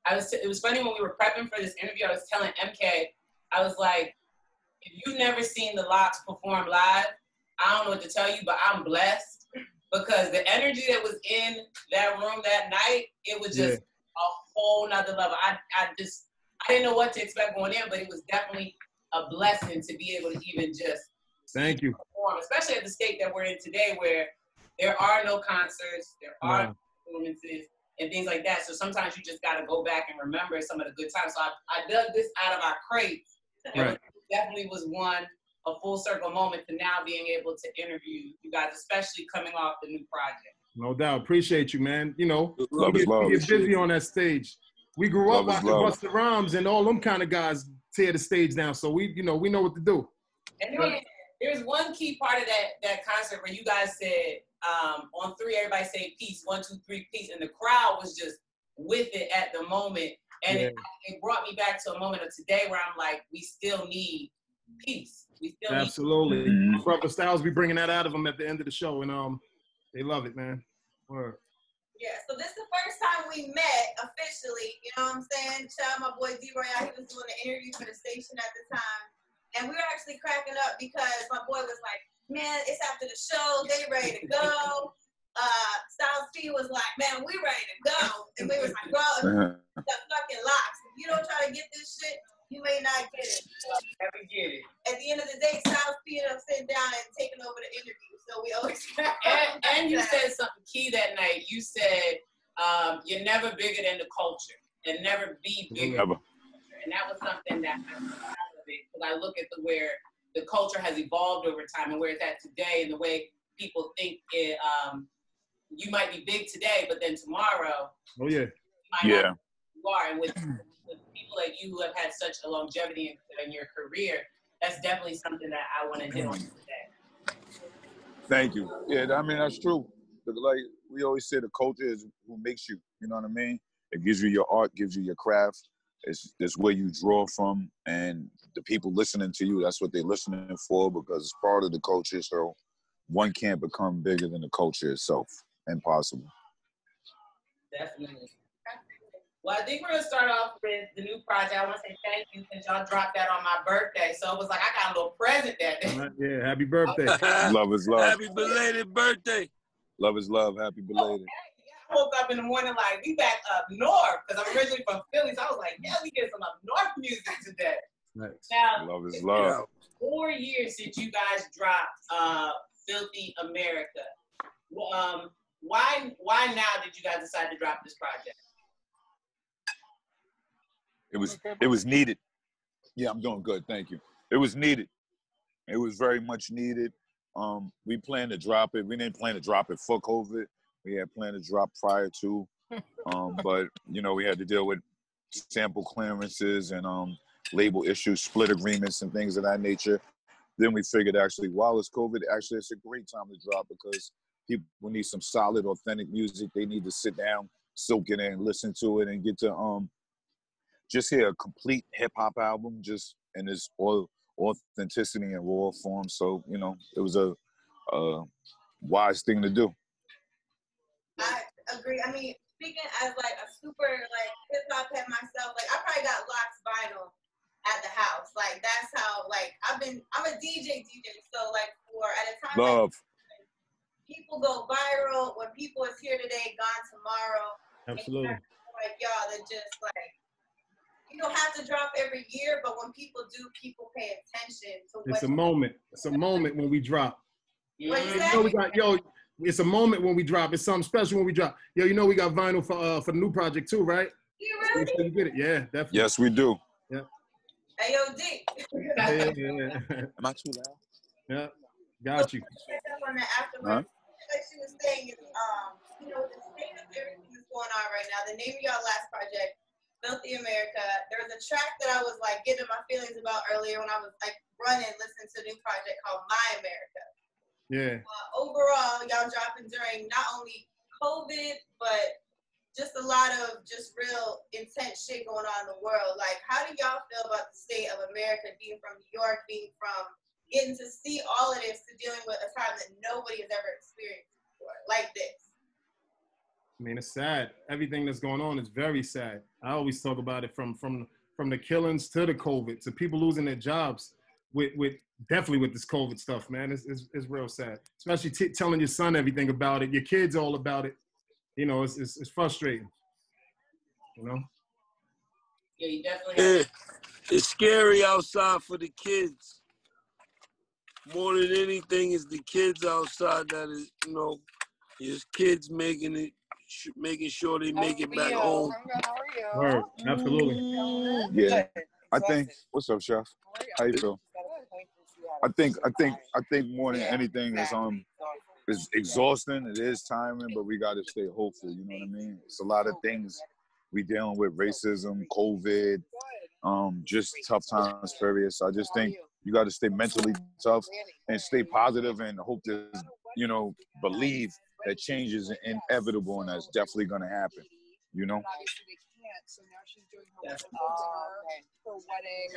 it was funny when we were prepping for this interview, I was telling MK, I was like, if you've never seen the Locks perform live, I don't know what to tell you, but I'm blessed because the energy that was in that room that night, it was just a whole nother level. I didn't know what to expect going in, but it was definitely a blessing to be able to even just perform, especially at the state that we're in today where there are no concerts, there are no performances and things like that. So sometimes you just got to go back and remember some of the good times. So I dug this out of our crates. And it definitely was a full circle moment to now being able to interview you guys, especially coming off the new project. No doubt. Appreciate you, man. You know, love we get busy on that stage. We grew up watching Busta Rhymes and all them kind of guys tear the stage down. So we know what to do. And then there's one key part of that concert where you guys said, on 3, everybody say peace, 1, 2, 3, peace. And the crowd was just with it at the moment. And it brought me back to a moment of today where I'm like, we still need peace. We still absolutely. Brother Styles be bringing that out of them at the end of the show, and they love it, man. Word. Yeah, so this is the first time we met officially. You know what I'm saying? Shout out my boy D-Roy out. He was doing the interview for the station at the time, and we were actually cracking up because my boy was like, "Man, it's after the show. They ready to go." Styles P was like, "Man, we ready to go," and we was like, "Bro, the fucking Locks. If you don't try to get this shit, you may not get it." Never get it. At the end of the day, Styles P ended up sitting down and taking over the interview. So we always and you said something key that night. You said you're never bigger than the culture, and never be bigger than the culture. And that was something that I'm proud of it, because I look at where the culture has evolved over time and where it's at today, and the way people think it. You might be big today, but then tomorrow, you might not be who you are. And with people like you who have had such a longevity in your career, that's definitely something that I want to hit on today. Thank you. Yeah, I mean, that's true. Like we always say, the culture is who makes you. You know what I mean? It gives you your art, gives you your craft. It's where you draw from, and the people listening to you, that's what they're listening for, because it's part of the culture. So one can't become bigger than the culture itself. Impossible. Definitely. Well, I think we're going to start off with the new project. I want to say thank you because y'all dropped that on my birthday. So it was like I got a little present that day. Yeah, happy birthday. Love is love. Happy belated birthday. Love is love. Happy belated. I woke up in the morning like, we back up north, because I'm originally from Philly. So I was like, yeah, we get some up north music today. Nice. Now, love is love. 4 years since you guys dropped Filthy America. Why now did you guys decide to drop this project? It was needed. Yeah, I'm doing good, thank you. It was needed. It was very much needed. We planned to drop it. We didn't plan to drop it for COVID. We had planned to drop prior to, but you know, we had to deal with sample clearances and label issues, split agreements, and things of that nature. Then we figured actually, while it's COVID, actually it's a great time to drop, because people need some solid, authentic music. They need to sit down, soak it in, listen to it, and get to just hear a complete hip hop album, just in its authenticity and raw form. So, you know, it was a wise thing to do. I agree. I mean, speaking as like a super like hip hop head myself, like I probably got Locks vinyl at the house. Like that's how like I'm a DJ, so like at a time love. Like, people go viral. When people is here today, gone tomorrow. Absolutely. Like y'all that just like, you don't have to drop every year, but when people do, people pay attention to it's a moment. It's a moment when we drop. What you You know, we got, it's a moment when we drop. It's something special when we drop. Yo, you know we got vinyl for the new project too, right? You really? So you get it. Yeah, definitely. Yes, we do. Yeah. Hey, yo, D. Yeah. Am I too loud? Yeah, got you. On that afterwards, like she was saying, is you know, the state of everything that's going on right now. The name of y'all last project, Filthy America. There was a track that I was like getting my feelings about earlier when I was like running, listening to a new project called My America. Yeah. Overall, y'all dropping during not only COVID, but just a lot of just real intense shit going on in the world. Like, how do y'all feel about the state of America, being from New York, being from getting to see all of this, to dealing with a time that nobody has ever experienced before, like this? I mean, it's sad. Everything that's going on is very sad. I always talk about it from the killings to the COVID to people losing their jobs with definitely with this COVID stuff, man. It's real sad. Especially telling your son everything about it, your kids all about it. You know, it's frustrating. You know. Yeah, you definitely have. It's scary outside for the kids. More than anything, is the kids outside that is, you know, his kids making sure they make it back home. Word. Absolutely. Yeah. I think. What's up, Chef? How you feel? I think more than anything is exhausting. It is tiring, but we got to stay hopeful. You know what I mean? It's a lot of things we dealing with: racism, COVID, just tough times, Xperience. I just think you got to stay mentally tough and stay positive and hope to, you know, believe that change is inevitable and that's definitely going to happen. You know. So now she's doing her wedding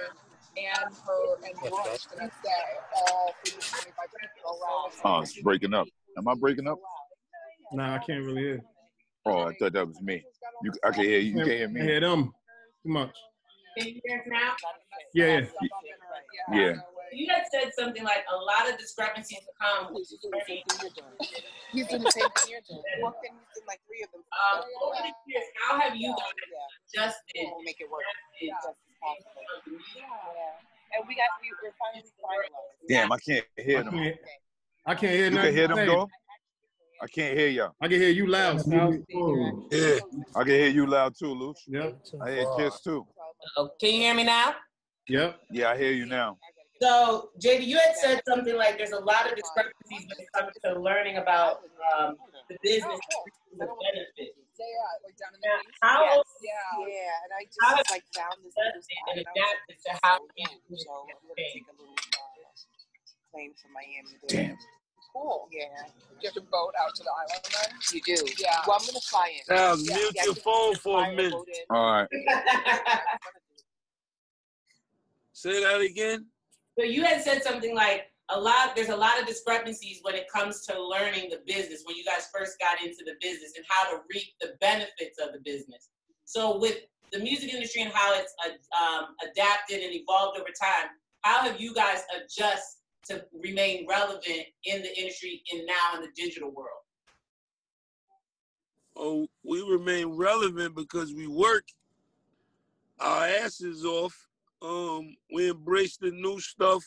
and her brunch the next day, all for the 25 people around. Oh, it's breaking up. Am I breaking up? Nah, I can't really hear. Oh, I thought that was me. I can hear you. You can't hear me. I hear them too much. Can you hear us now? Yeah. Yeah. You had said something like a lot of discrepancies come with He's doing the same thing you're doing. Walked in, he's done like 3 of them. over the years, how have you guys adjusted? We'll make it work. Yeah. And we're finally finalized. Damn, I can't hear them. I can't hear You nothing. can hear them, saying. though? I can't hear y'all. I can hear you loud, Sal. Yeah. I can hear you loud, too, Luch. Yep. I hear Kiss, too. Can you hear me now? Yep. Yeah, I hear you now. So, JD, you had said something like there's a lot of discrepancies when it comes to learning about the business, the benefits. Like down in the east. How and I just like found this and adapted to how you so I'm gonna take a little plane from Miami. Damn. Cool. Yeah. Do you have to boat out to the island then? You do. Yeah. Well, I'm gonna fly in. Now mute your phone for a minute. All right. Say that again. So you had said something like there's a lot of discrepancies when it comes to learning the business when you guys first got into the business and how to reap the benefits of the business. So with the music industry and how it's adapted and evolved over time, how have you guys adjusted to remain relevant in the industry and now in the digital world? Oh, we remain relevant because we work our asses off. We embrace the new stuff.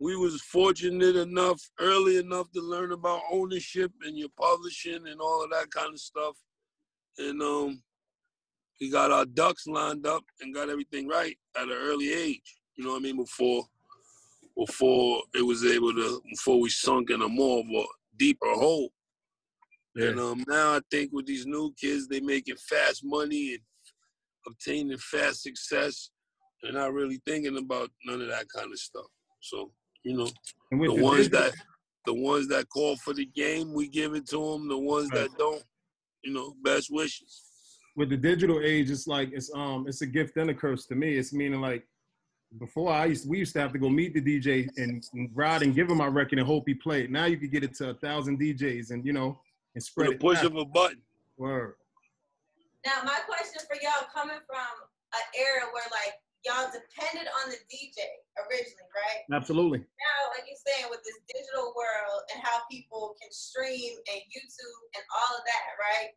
We was fortunate enough, early enough to learn about ownership and your publishing and all of that kind of stuff. And we got our ducks lined up and got everything right at an early age. You know what I mean? Before we sunk in a more of a deeper hole. Yeah. And now I think with these new kids, they making fast money and obtaining fast success. They're not really thinking about none of that kind of stuff. So, you know, the ones that call for the game, we give it to them. The ones that don't, you know, best wishes. With the digital age, it's like it's a gift and a curse to me. It's meaning like before we used to have to go meet the DJ and ride and give him our record and hope he played. Now you could get it to 1,000 DJs and, you know, and spread it. Push of a button. Word. Now my question for y'all, coming from an era where like y'all depended on the DJ originally, right? Absolutely. Now, like you're saying, with this digital world and how people can stream and YouTube and all of that, right?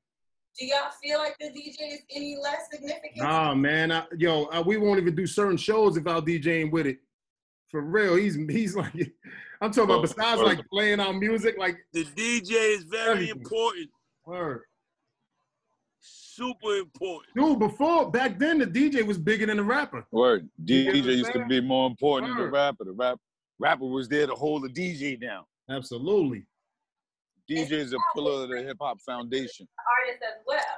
Do y'all feel like the DJ is any less significant? Nah, man. We won't even do certain shows if our DJing with it. For real, he's like, I'm talking about besides like playing our music, like the DJ is very important. Word. Super important. Dude, back then the DJ was bigger than the rapper. Word. DJ used to be more important than the rapper. The rapper was there to hold the DJ down. Absolutely. DJ is a pillar of the hip hop foundation. Artists as well.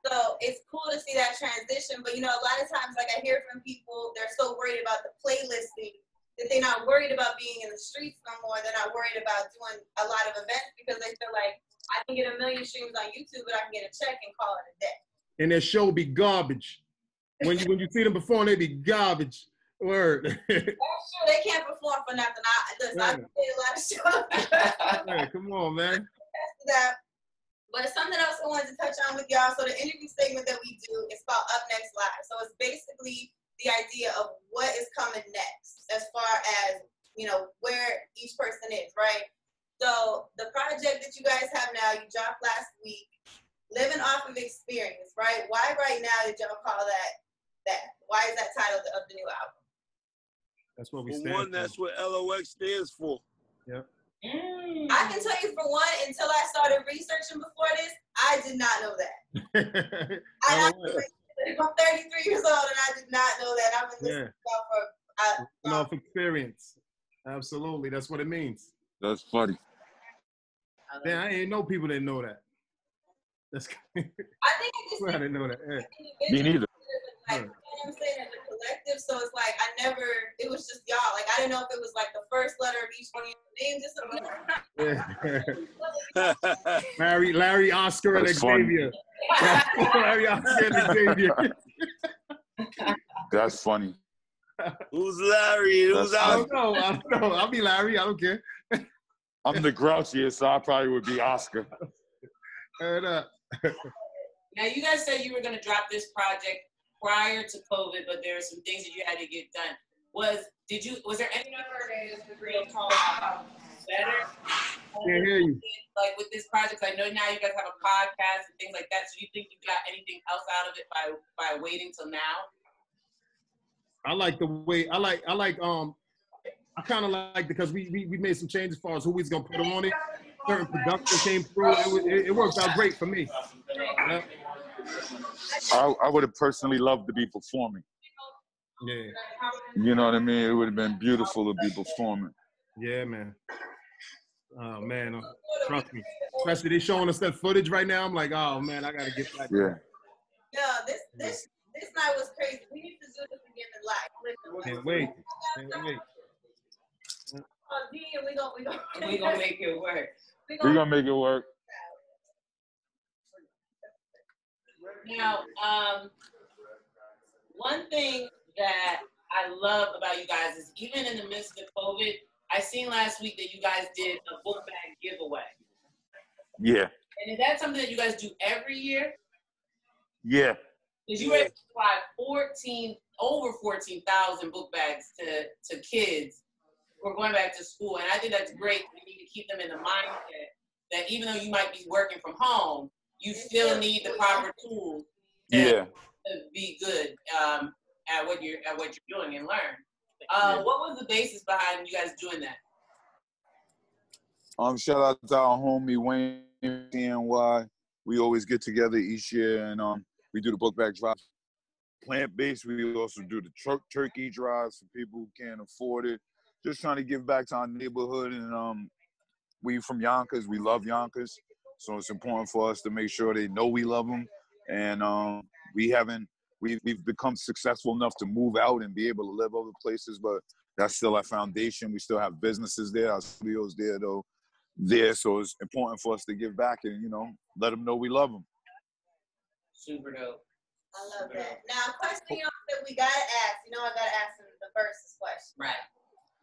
So it's cool to see that transition. But you know, a lot of times, like I hear from people, they're so worried about the playlisting that they're not worried about being in the streets no more. They're not worried about doing a lot of events because they feel like I can get 1 million streams on YouTube, but I can get a check and call it a day. And their show be garbage. When you see them perform, they be garbage. Word. That's true. They can't perform for nothing. I play a lot of shows. Hey, come on, man. But But something else I wanted to touch on with y'all. So the interview segment that we do is called Up Next Live. So it's basically the idea of what is coming next as far as, you know, where each person is, right? So the project that you guys have now, you dropped last week, Living Off of Xperience, right? Why right now did y'all call that? Why is that title of the new album? That's what we For stand one, that's what LOX stands for. Yep. I can tell you for one, until I started researching before this, I did not know that. I'm 33 years old and I did not know that. I've been listening for Living Off Xperience. Absolutely, that's what it means. That's funny. Man, I ain't know people didn't know that. That's I think I didn't know that. Yeah. Me neither. Like, you know what I'm saying, as a collective, so it's like it was just y'all. Like, I didn't know if it was like the first letter of each one of your names or something. Yeah. Larry, Oscar, and That's Xavier. Larry, Oscar, and Xavier. That's funny. Who's Larry? Who's I Oscar? don't know. I'll be Larry. I don't care. I'm the grouchiest, so I probably would be Oscar. And, Now, you guys said you were going to drop this project prior to COVID, but there are some things that you had to get done. Was there any better? Can't hear you. Like with this project, I know now you guys have a podcast and things like that. So you think you got anything else out of it by waiting till now? I like the way I kind of like because we made some changes as far as who we was gonna put on it. Certain production came through. It worked out great for me. Yeah. I would have personally loved to be performing. Yeah. You know what I mean? It would have been beautiful to be performing. Yeah, man. Oh man, trust me. Especially they showing us that footage right now. I'm like, oh man, I gotta get back. Yeah. Yeah, this night was crazy. We need to do this again in live. Can't wait. Can't wait. We gonna make it work. We're gonna make it work. Now, one thing that I love about you guys is even in the midst of COVID, I seen last week that you guys did a book bag giveaway. Yeah. And is that something that you guys do every year? Yeah. Because you were able to provide over 14,000 book bags to kids who are going back to school. And I think that's great. We need to keep them in the mindset that even though you might be working from home, you still need the proper tools to be good at what you're doing and learn. What was the basis behind you guys doing that? Shout out to our homie Wayne CNY. We always get together each year and we do the book bag drops. Plant-based, we also do the turkey drives for people who can't afford it. Just trying to give back to our neighborhood. And we from Yonkers, we love Yonkers. So it's important for us to make sure they know we love them. And we've become successful enough to move out and be able to live other places, but that's still our foundation. We still have businesses there, our studios there, so it's important for us to give back and, let them know we love them. Super dope. I love that. Now, a question that we gotta ask, I gotta ask them the versus question. Right.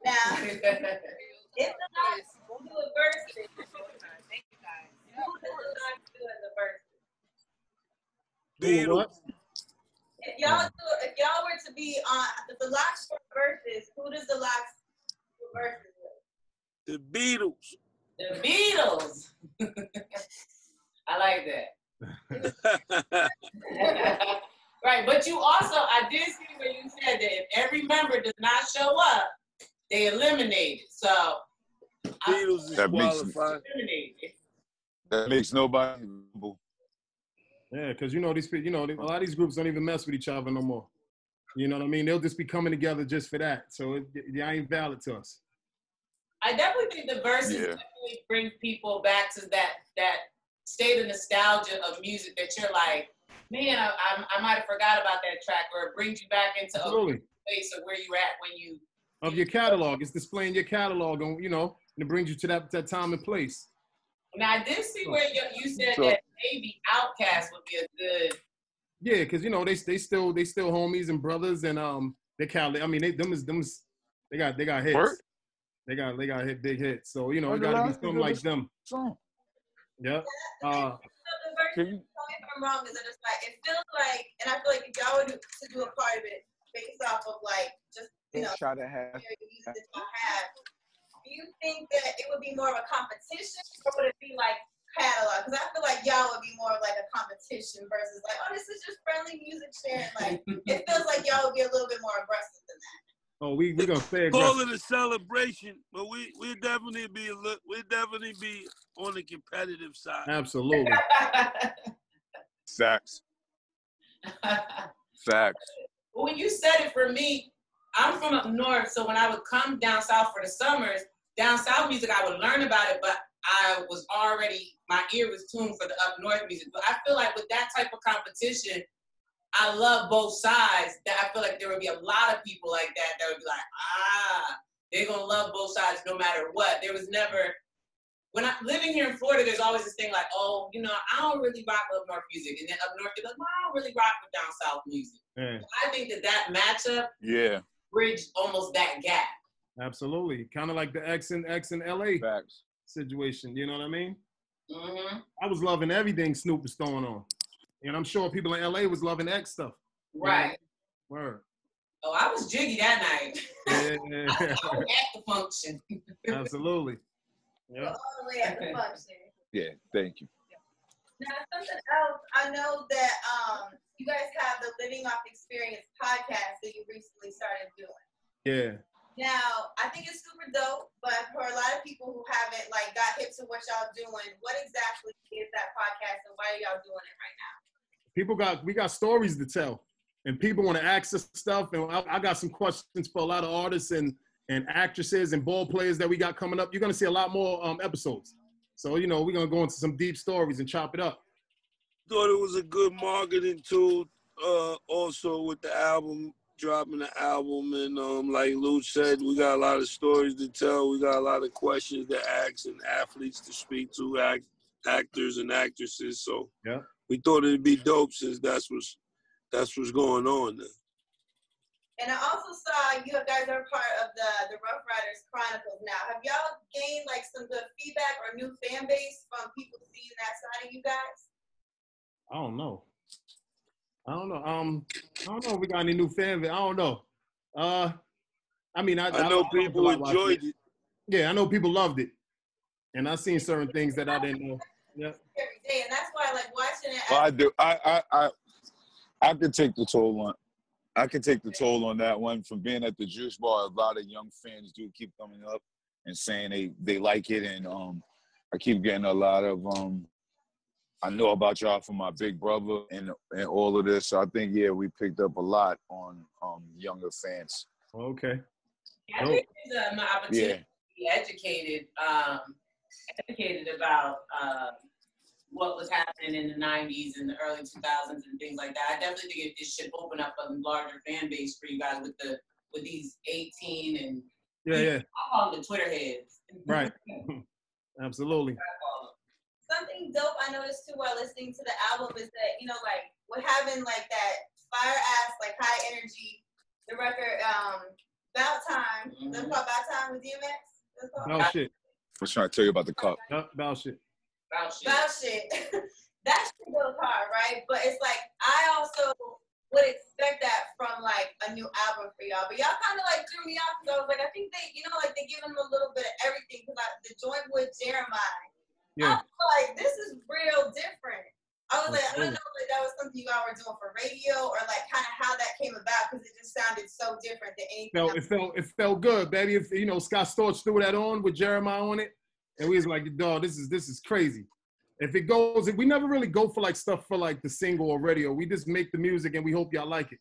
Now, if the Knox do a versus, thank you guys. Who does the Knox do as a versus? Beatles. If y'all were to be on the Locks for versus, who does the Locks do versus with? The Beatles. The Beatles. I like that. Right, but you also, I did see where you said that if every member does not show up, they eliminate it. So Beatles is qualified. That makes nobody. Yeah, because these people, a lot of these groups don't even mess with each other no more. You know what I mean? They'll just be coming together just for that. So it ain't valid to us. I definitely think the verses definitely bring people back to that state of nostalgia of music that you're like, man, I might have forgot about that track, or it brings you back into a place of where you were at when you of your catalog. It's displaying your catalog, and and it brings you to that time and place. Now I did see where you said that maybe Outkast would be a good. Yeah, because they still homies and brothers, and they got hits. Word? They got hit big hits. So it gotta be something like them. Yeah. Can you? Tell me if I'm wrong, is that it's like, it feels like, and I feel like if y'all were to do a part of it based off of like, just, you know, Try to have. the music that y'all have, do you think that it would be more of a competition, or would it be like catalog? Because I feel like y'all would be more of like a competition versus like, oh, this is just friendly music sharing. Like, it feels like y'all would be a little bit more aggressive than that. Oh, we gonna stay Call aggressive. it a celebration, but we definitely be on the competitive side. Absolutely. Facts. Facts. When you said it, for me, I'm from up north, so when I would come down south for the summers, down south music, I would learn about it, but I was already, my ear was tuned for the up north music. But I feel like with that type of competition, I love both sides. That I feel like there would be a lot of people like that would be like, they're gonna love both sides no matter what. There was never, when I'm living here in Florida, there's always this thing like, oh, you know, I don't really rock up north music. And then up north, they're like, well, I don't really rock with down south music. Yeah. I think that matchup bridged almost that gap. Absolutely. Kind of like the X and LA Facts. situation. You know what I mean? Mm-hmm. I was loving everything Snoop was throwing on. And I'm sure people in LA was loving X stuff. Right. Word. Oh, I was jiggy that night. Yeah. I was at the function. Absolutely. Yeah. All the way at the function. Yeah, thank you. Now, something else, I know that you guys have the Living Off Experience podcast that you recently started doing. Yeah. Now, I think it's super dope, but for a lot of people who haven't like got hip to what y'all doing, what exactly is that podcast and why are y'all doing it right now? We got stories to tell, and people want to access stuff. And I got some questions for a lot of artists and actresses and ball players that we got coming up. You're gonna see a lot more episodes. So you know we're gonna go into some deep stories and chop it up. Thought it was a good marketing tool. Also with the album, dropping the album, and like Lou said, we got a lot of stories to tell. We got a lot of questions to ask and athletes to speak to, actors and actresses. So yeah. We thought it'd be dope since that's what's going on there. And I also saw you guys are part of the Rough Riders Chronicles now. Have y'all gained like some good feedback or new fan base from people seeing that side of you guys? I don't know. I don't know if we got any new fan base. I don't know. I mean, I know people enjoyed it. Yeah, I know people loved it. And I've seen certain things that I didn't know. Yeah. Every day, and that's why I like watching it. Well, I do. I could take the toll on. I could take the toll on that one. From being at the Juice Bar, a lot of young fans do keep coming up and saying they like it, and I keep getting a lot of I know about y'all from my big brother and all of this. So I think we picked up a lot on younger fans. Okay. Yeah, I think there's an opportunity to be educated about what was happening in the 90s and the early 2000s and things like that. I definitely think it should open up a larger fan base for you guys with these 18 and I call them the Twitter heads. Right. Absolutely. Something dope I noticed too while listening to the album is that, you know, like with having like that fire ass, like high energy, the record, About Time. That's called About Time with DMX. About shit. I was trying to tell you about the cup. About shit. About shit. That should go hard, right? But it's like I also would expect that from like a new album for y'all. But y'all kind of like threw me off because I was like, I think they, you know, like they give them a little bit of everything because the joint with Jeremiah. Yeah. I was like, this is real different. I was like, I don't know if that was something you all were doing for radio or like kind of how that came about because it just sounded so different than anything. It felt good, baby. If you know Scott Storch threw that on with Jeremiah on it, and we was like, dog, this is crazy. If it goes, we never really go for like stuff for like the single or radio. We just make the music and we hope y'all like it.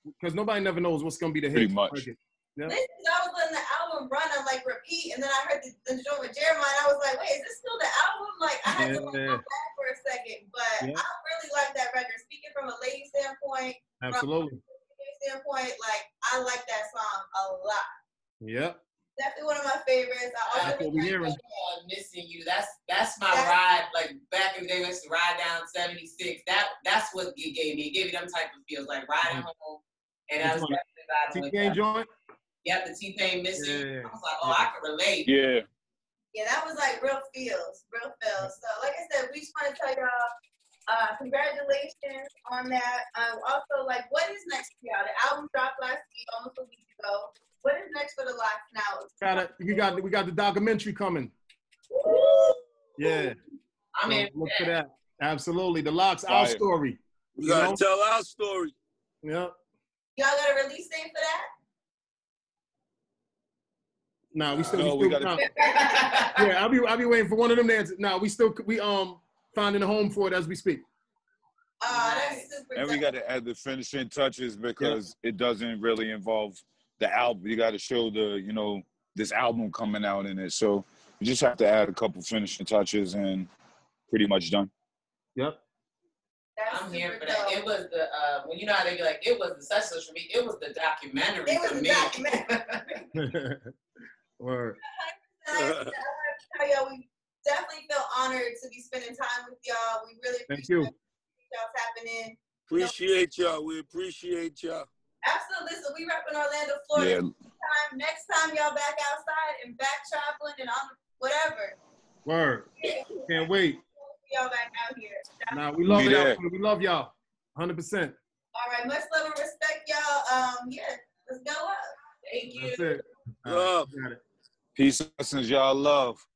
Because nobody never knows what's gonna be the hit. Pretty much. Yeah. This is, I was letting the album run on like repeat, and then I heard the joint with Jeremiah, and I was like, wait, is this still the album? Like I had to like go back for a second, but I really like that record. Speaking from a lady standpoint, absolutely. Like I like that song a lot. Yep. Definitely one of my favorites. That's what we're hearing. Missing You. That's my ride. Like back in the day, we used to ride down 76. That's what it gave me. It gave me them type of feels, like riding home. And I was definitely T-Pain joint. Yep, the T-Pain Missing You. Yeah. I was like, I can relate. Yeah. Yeah, that was like real feels. So like I said, we just want to tell y'all, Congratulations on that. Also, like, what is next for y'all? The album dropped last week, almost a week ago. What is next for the Locks now? We got the documentary coming. Woo! Yeah. I'm in. Look for that. Absolutely. The Locks, Fire. our story. We gotta tell our story. Yep. Y'all got a release date for that? Nah, we still. No, we gotta. Yeah, I'll be waiting for one of them to answer. Nah, we finding a home for it as we speak. That's super. And we got to add the finishing touches because it doesn't really involve the album. You got to show this album coming out in it. So you just have to add a couple finishing touches and pretty much done. Yep. I'm here for that. It was the when you know how they be like, it was the such for me. It was the documentary for me. Documentary. Word. Tell y'all, we definitely feel honored to be spending time with y'all. We really appreciate y'all tapping in. Appreciate y'all. We appreciate y'all. Absolutely. So we repping Orlando, Florida. Yeah. Next time y'all back outside and back traveling and on whatever. Word. Can't wait. Y'all back out here. Nah, we love y'all. We love y'all. 100%. All right. Much love and respect, y'all. Yeah, let's go up. Thank you. That's it. Love. Got it. Peace, blessings, y'all. Love.